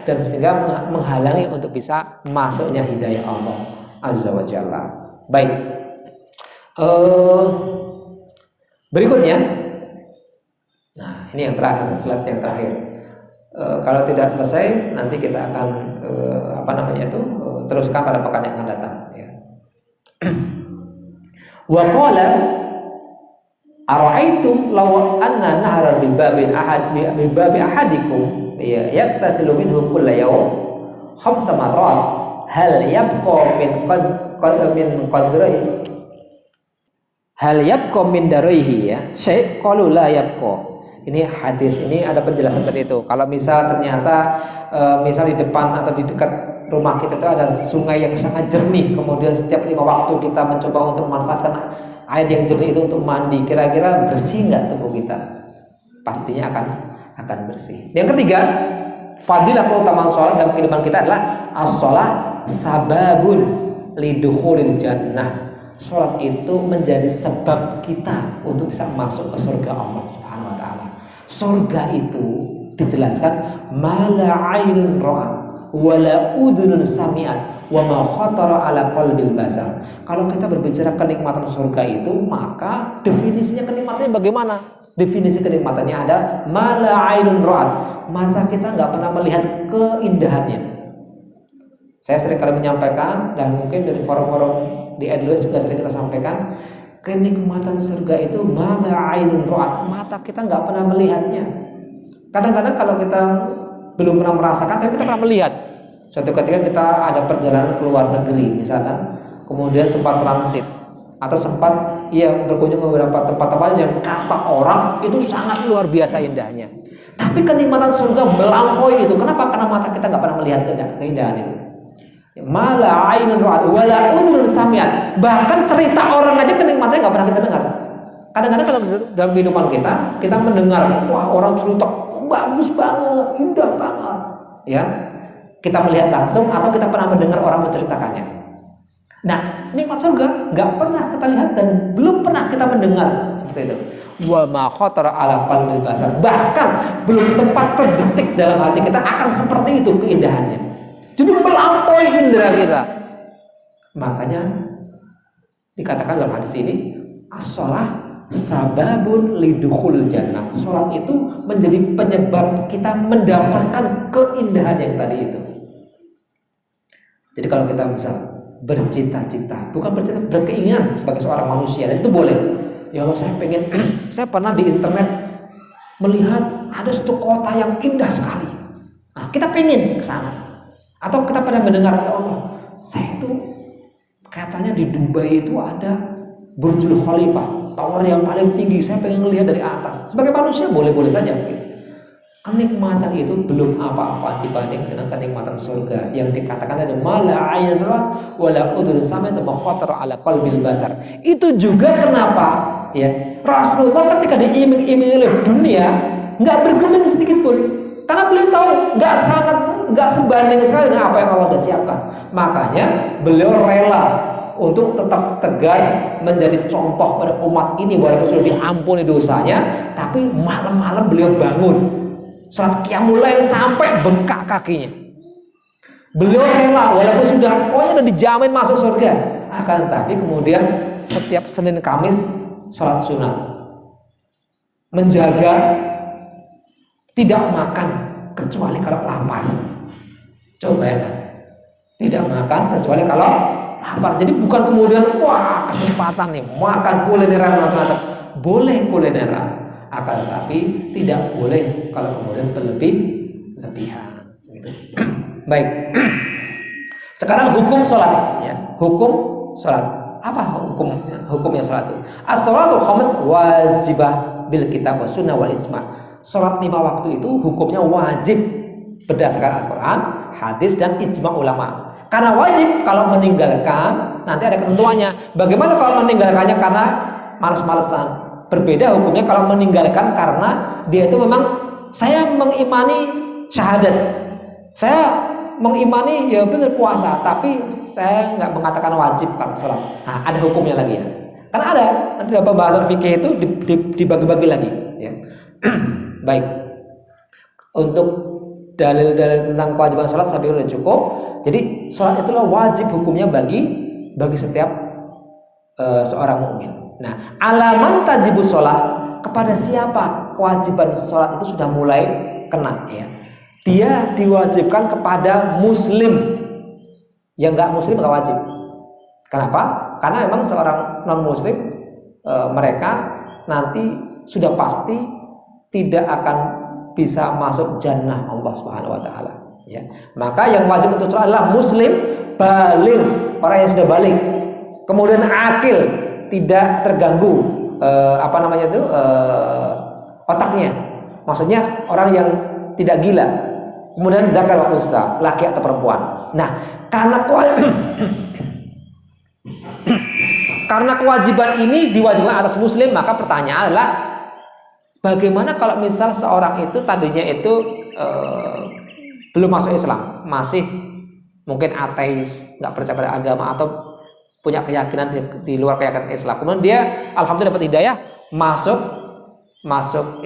dan sehingga menghalangi untuk bisa masuknya hidayah Allah Azza wa Jalla. Baik, berikutnya, nah ini yang terakhir, slide yang terakhir. Kalau tidak selesai, nanti kita akan teruskan pada pekan yang akan datang. Ya. Wa qala ara'aitum law anna nahra bi babi ahadikum yaktasilu minhu kulla yawm khamsa marrat hal yabqa min daraihi ya syai' qalu la yabqa. Ini hadis, ini ada penjelasan tadi itu. Kalau misal ternyata misal di depan atau di dekat rumah kita itu ada sungai yang sangat jernih, kemudian setiap 5 waktu kita mencoba untuk memanfaatkan air yang jernih itu untuk mandi, kira-kira bersih nggak tubuh kita? Pastinya akan bersih. Yang ketiga, fadilah keutamaan sholat dalam kehidupan kita adalah as-sholat sababun lidukhulil jannah. Sholat itu menjadi sebab kita untuk bisa masuk ke surga Allah Subhanahu wa taala. Surga itu dijelaskan mala ainun ra'at wala udhunun sami'at wa ma khatara ala qalbil basar. Kalau kita berbicara kenikmatan surga itu, maka definisinya kenikmatannya bagaimana? Definisi kenikmatannya ada mala ainun ra'at. Mata kita nggak pernah melihat keindahannya. Saya sering kali menyampaikan, dan mungkin dari forum-forum di AdLois juga sering kita sampaikan, kenikmatan surga itu mala ainun ra'at. Mata kita nggak pernah melihatnya. Kadang-kadang kalau kita belum pernah merasakan, tapi kita pernah melihat. Suatu ketika kita ada perjalanan ke luar negeri misalkan, kemudian sempat transit atau sempat berkunjung ke beberapa tempat-tempat yang kata orang itu sangat luar biasa indahnya. Tapi kenikmatan surga melampaui itu. Kenapa? Karena mata kita nggak pernah melihat keindahan itu. Mala ainun ra'at wala udhunun sami'at. Bahkan cerita orang aja kenikmatannya nggak pernah kita dengar. Kadang-kadang kalau dalam kehidupan kita mendengar, wah orang cerita bagus banget, indah banget, ya. Kita melihat langsung atau kita pernah mendengar orang menceritakannya. Nah, nikmat surga nggak pernah kita lihat dan belum pernah kita mendengar seperti itu. Wa ma khatara ala qalbil basar. Bahkan belum sempat terdetik dalam hati kita akan seperti itu keindahannya. Jadi melampaui indera kita. Makanya dikatakan dalam hadis ini, as-shalah sababun lidukhul jannah. Salat itu menjadi penyebab kita mendapatkan keindahan yang tadi itu. Jadi kalau kita misal bercita-cita, bukan bercita, berkeinginan sebagai seorang manusia, dan itu boleh. Ya Allah, saya pernah di internet melihat ada satu kota yang indah sekali. Nah, kita pengen ke sana. Atau kita pernah mendengar, ya Allah, saya itu katanya di Dubai itu ada Burjul Khalifah, tower yang paling tinggi, saya pengen melihat dari atas. Sebagai manusia boleh-boleh saja mungkin. Kenikmatan itu belum apa-apa dibanding dengan kenikmatan surga yang dikatakan ada mala ainun ra'at wala udhunun sami'at wa khatara ala qalbil basar. Itu juga kenapa ya Rasulullah ketika diiming-iming oleh dunia nggak bergeming sedikit pun, karena beliau tahu nggak sebanding sekali dengan apa yang Allah sudah siapkan. Makanya beliau rela untuk tetap tegar menjadi contoh pada umat ini, walaupun sudah diampuni dosanya, tapi malam-malam beliau bangun salat qiyamul lail sampai bengkak kakinya. Beliau rela walaupun pokoknya sudah dijamin masuk surga, akan tapi kemudian setiap Senin Kamis salat sunat, menjaga tidak makan kecuali kalau lapar. Coba ya, tidak makan kecuali kalau lapar. Jadi bukan kemudian wah kesempatan nih makan kulineran macam-macam. Boleh kulineran, akan tapi tidak boleh kalau kemudian berlebihan. Gitu. Baik. Sekarang hukum sholat. Ya. Hukum sholat. Apa hukumnya sholat itu? As-sholatu khams wajibah bil kitab wa sunnah wal ijma. Salat 5 waktu itu hukumnya wajib berdasarkan Al-Qur'an, hadis dan ijma ulama. Karena wajib, kalau meninggalkan nanti ada ketentuannya. Bagaimana kalau meninggalkannya karena malas-malesan? Berbeda hukumnya kalau meninggalkan karena dia itu memang saya mengimani syahadat, saya mengimani ya benar puasa, tapi saya nggak mengatakan wajib kalau sholat. Nah, ada hukumnya lagi ya. Karena ada nanti dalam pembahasan fikih itu dibagi-bagi lagi. Ya. Baik. Untuk dalil-dalil tentang kewajiban sholat saya pikir sudah cukup. Jadi sholat itulah wajib hukumnya bagi setiap seorang mukmin. Nah, alaman tajibus sholat, kepada siapa kewajiban sholat itu sudah mulai kena ya. Dia diwajibkan kepada muslim. Yang nggak muslim nggak wajib. Kenapa? Karena memang seorang non muslim mereka nanti sudah pasti tidak akan bisa masuk jannah Allah Subhanahu wa taala ya. Maka yang wajib untuk sholat adalah muslim baligh, orang yang sudah baligh. Kemudian akil, tidak terganggu otaknya. Maksudnya orang yang tidak gila. Kemudian dzakar wa unsa, laki atau perempuan. Nah, karena kewajiban ini diwajibkan atas muslim, maka pertanyaan adalah bagaimana kalau misal seorang itu tadinya itu belum masuk Islam, masih mungkin ateis, nggak percaya pada agama atau punya keyakinan di luar keyakinan Islam. Kemudian dia alhamdulillah dapat hidayah masuk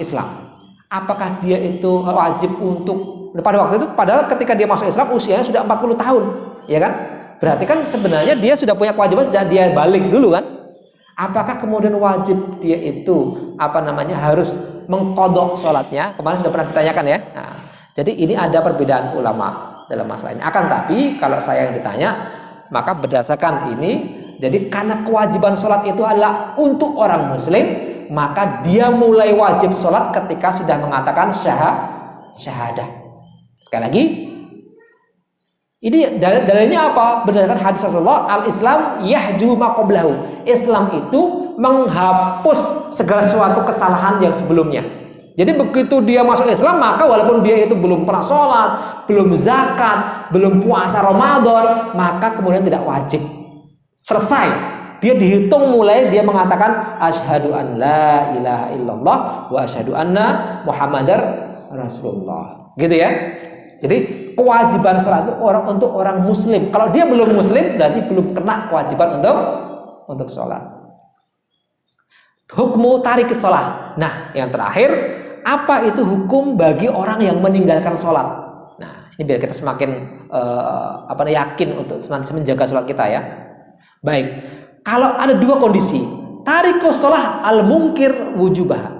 Islam. Apakah dia itu wajib untuk pada waktu itu, padahal ketika dia masuk Islam usianya sudah 40 tahun, ya kan? Berarti kan sebenarnya dia sudah punya kewajiban sejak dia balik dulu kan? Apakah kemudian wajib dia itu harus mengqadha sholatnya? Kemarin sudah pernah ditanyakan ya. Nah, jadi ini ada perbedaan ulama dalam masalah ini. Akan tapi kalau saya yang ditanya, maka berdasarkan ini, jadi karena kewajiban sholat itu adalah untuk orang muslim, maka dia mulai wajib sholat ketika sudah mengatakan syahadah. Sekali lagi, ini dalilnya apa? Berdasarkan hadis Rasulullah, al-Islam yahju ma qablahu. Islam itu menghapus segala sesuatu kesalahan yang sebelumnya. Jadi begitu dia masuk Islam, maka walaupun dia itu belum pernah sholat, belum zakat, belum puasa Ramadan, maka kemudian tidak wajib. Selesai. Dia dihitung mulai dia mengatakan asyhadu an la ilaha illallah wa asyhadu anna Muhammadar Rasulullah. Gitu ya. Jadi kewajiban sholat itu untuk orang muslim. Kalau dia belum muslim, berarti belum kena kewajiban untuk sholat. Hukmu tarik sholat. Nah, yang terakhir, apa itu hukum bagi orang yang meninggalkan sholat? Nah, ini biar kita semakin yakin untuk senantiasa menjaga sholat kita ya. Baik, kalau ada dua kondisi, tarikus sholat al-mungkir wujubah.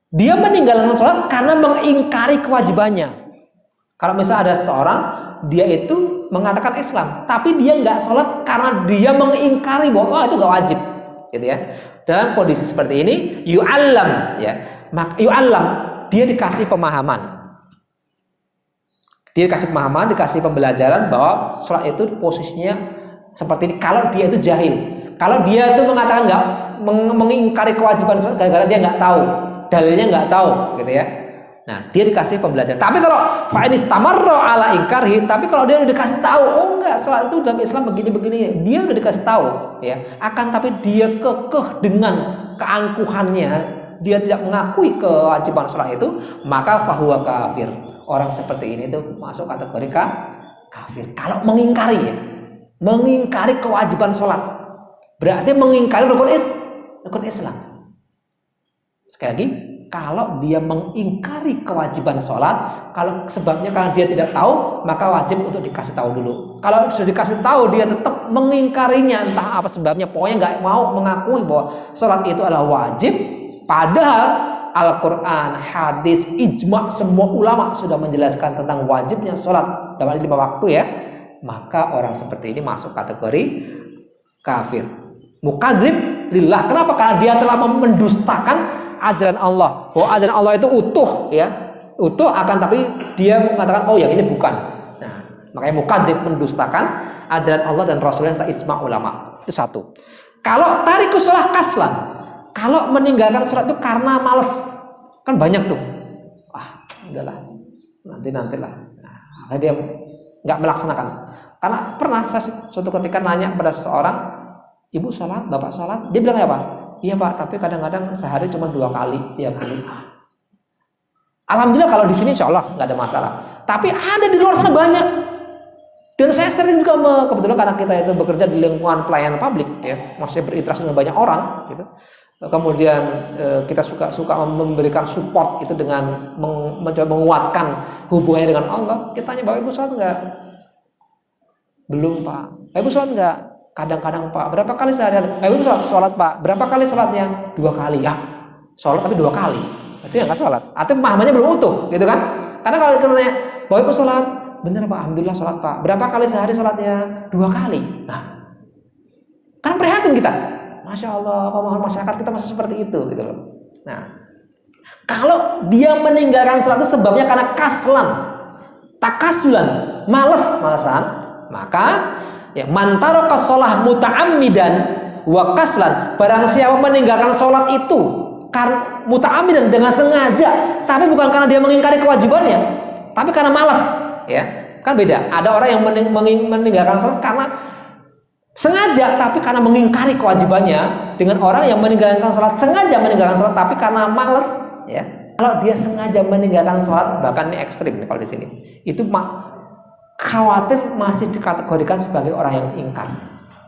Dia meninggalkan sholat karena mengingkari kewajibannya. Kalau misalnya ada seorang, dia itu mengatakan Islam, tapi dia nggak sholat karena dia mengingkari bahwa itu nggak wajib, gitu ya. Dalam kondisi seperti ini, yu'allam, ya, yu'allam, dia dikasih pemahaman, dikasih pembelajaran bahwa sholat itu posisinya seperti ini. Kalau dia itu jahil, kalau dia itu mengatakan nggak mengingkari kewajiban sholat gara-gara dia nggak tahu, dalilnya nggak tahu, gitu ya. Nah, dia dikasih pembelajaran. Tapi kalau fa'idis tamarro ala ingkarhi, tapi kalau dia udah dikasih tahu, oh enggak, sholat itu dalam Islam begini-begini, dia udah dikasih tahu, ya. Akan tapi dia kekeh dengan keangkuhannya, dia tidak mengakui kewajiban sholat itu, maka fahuwa kafir. Orang seperti ini tuh masuk kategori kafir. Kalau mengingkari kewajiban sholat, berarti mengingkari rukun Islam. Sekali lagi, kalau dia mengingkari kewajiban sholat, kalau sebabnya karena dia tidak tahu, maka wajib untuk dikasih tahu dulu. Kalau sudah dikasih tahu, dia tetap mengingkarinya, entah apa sebabnya, pokoknya nggak mau mengakui bahwa sholat itu adalah wajib, padahal Al-Quran, hadis, ijma' semua ulama sudah menjelaskan tentang wajibnya sholat dalam 5 waktu ya, maka orang seperti ini masuk kategori kafir. Mukadzib lillah. Kenapa? Karena dia telah mendustakan ajaran Allah. Bahwa ajaran Allah itu utuh, ya, utuh, akan tapi dia mengatakan oh yang ini bukan. Nah, makanya mukadzib, mendustakan ajaran Allah dan Rasulnya serta ijma' ulama. Itu satu. Kalau tarikus sholah kaslan, Kalau meninggalkan sholat itu karena males, kan banyak tuh. Udahlah, nantilah. Nah, dia nggak melaksanakan. Karena pernah saya suatu ketika nanya pada seseorang, ibu sholat, bapak sholat, dia bilang apa? Iya pak, tapi kadang-kadang sehari cuma 2 kali, 3 kali. Alhamdulillah kalau di sini insya Allah nggak ada masalah. Tapi ada di luar sana banyak. Dan saya sering juga kebetulan karena kita itu bekerja di lingkungan pelayanan publik, ya, maksudnya berinteraksi dengan banyak orang, gitu. Kemudian kita suka memberikan support itu dengan mencoba menguatkan hubungannya dengan Allah. Kita tanya, Bapak Ibu sholat enggak? Belum Pak. Bapak Ibu sholat enggak? Kadang-kadang Pak. Berapa kali sehari? Bapak Ibu sholat Pak. Berapa kali sholatnya? 2 kali ya. Sholat tapi 2 kali. Berarti enggak sholat. Artinya pemahamannya belum utuh, gitu kan? Karena kalau kita tanya, Bapak Ibu sholat? Bener Pak, alhamdulillah sholat Pak. Berapa kali sehari sholatnya? 2 kali. Nah, kan prihatin kita. Masya Allah, pemahaman masyarakat kita masih seperti itu, gitu loh. Nah, kalau dia meninggalkan sholat itu sebabnya karena kaslan, takasulan, malesan, maka ya mantaraka sholah muta'ammidan wa kaslan, barang siapa meninggalkan sholat itu karena muta'ammidan dengan sengaja, tapi bukan karena dia mengingkari kewajibannya, tapi karena malas, ya kan beda. Ada orang yang meninggalkan sholat karena sengaja tapi karena mengingkari kewajibannya, dengan orang yang meninggalkan sholat sengaja meninggalkan sholat tapi karena malas, ya. Kalau dia sengaja meninggalkan sholat, bahkan ini ekstrim nih kalau di sini, itu khawatir masih dikategorikan sebagai orang yang ingkar.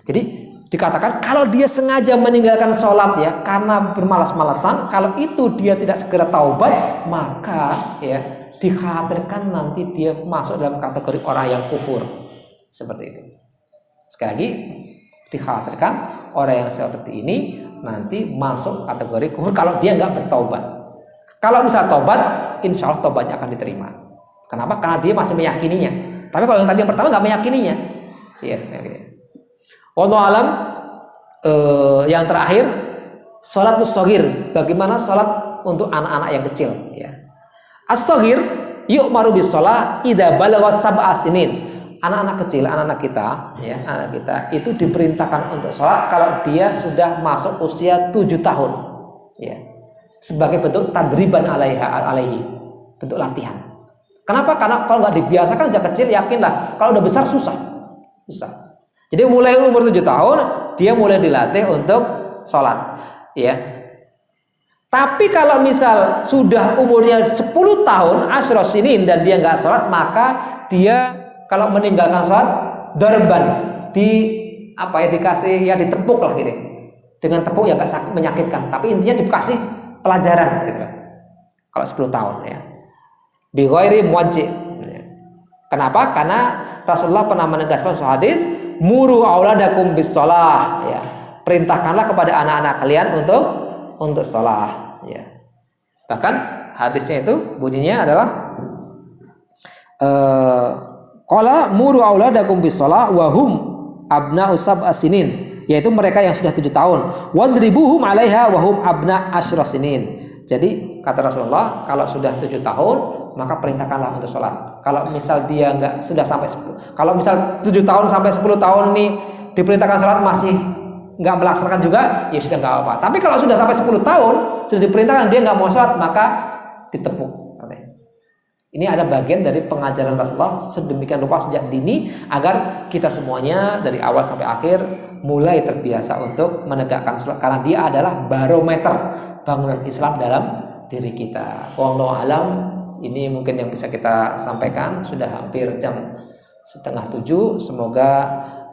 Jadi dikatakan kalau dia sengaja meninggalkan sholat ya karena bermalas-malasan, kalau itu dia tidak segera taubat, maka ya dikhawatirkan nanti dia masuk dalam kategori orang yang kufur. Seperti itu. Sekali lagi, dikhawatirkan orang yang seperti ini nanti masuk kategori kufur kalau dia nggak bertaubat. Kalau misal taubat, insya Allah taubatnya akan diterima. Kenapa? Karena dia masih meyakininya. Tapi kalau yang tadi yang pertama nggak meyakininya, ya. Wallahu alam. Yang terakhir, sholatus shogir. Bagaimana sholat untuk anak-anak yang kecil? Ya. As-shogir yu'maru bis sholah idza balagha sab'a sinin. Anak-anak kecil, anak-anak kita, ya, anak kita itu diperintahkan untuk sholat kalau dia sudah masuk usia 7 tahun, ya, sebagai bentuk tadriban alaihi, bentuk latihan. Kenapa? Karena kalau nggak dibiasakan sejak kecil, yakinlah kalau udah besar susah. Jadi mulai umur 7 tahun dia mulai dilatih untuk sholat, ya. Tapi kalau misal sudah umurnya 10 tahun, asyra sinin, dan dia nggak sholat, maka dia kalau meninggalkan sholat darban, dikasih ya ditepuk lah gitu, dengan tepuk yang nggak sakit menyakitkan, tapi intinya dikasih pelajaran gitu. Kalau 10 tahun ya, bi ghairi muwajjih. Kenapa? Karena Rasulullah pernah menegaskan suatu hadis, muru auladakum bis shalah, ya, perintahkanlah kepada anak-anak kalian untuk sholat, ya. Bahkan hadisnya itu bunyinya adalah qala muru auladakum bis shalah wa hum abna'u sab'a sinin, yaitu mereka yang sudah 7 tahun, wadribuhum 'alaiha wa hum abna' asyra sinin. Jadi kata Rasulullah, kalau sudah 7 tahun maka perintahkanlah untuk sholat. Kalau misal dia enggak sudah sampai 10, kalau misal 7 tahun sampai 10 tahun ini diperintahkan sholat masih enggak melaksanakan juga, ya sudah enggak apa-apa. Tapi kalau sudah sampai 10 tahun sudah diperintahkan dia enggak mau sholat, maka ditepuk. Ini ada bagian dari pengajaran Rasulullah sedemikian rupa sejak dini agar kita semuanya dari awal sampai akhir mulai terbiasa untuk menegakkan sholat, karena dia adalah barometer bangunan Islam dalam diri kita. Wallahu alam. Ini mungkin yang bisa kita sampaikan. Sudah hampir jam 6:30. Semoga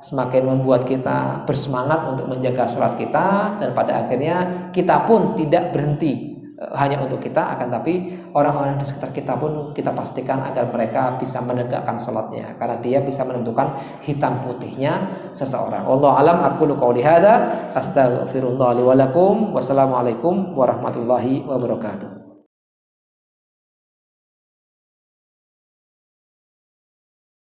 semakin membuat kita bersemangat untuk menjaga sholat kita, dan pada akhirnya kita pun tidak berhenti hanya untuk kita, akan tapi orang-orang di sekitar kita pun kita pastikan agar mereka bisa menegakkan sholatnya, karena dia bisa menentukan hitam putihnya seseorang. Wallahu alam. Aqulu qouli hadza astaghfirullah li wa lakum. Wassalamualaikum warahmatullahi wabarakatuh.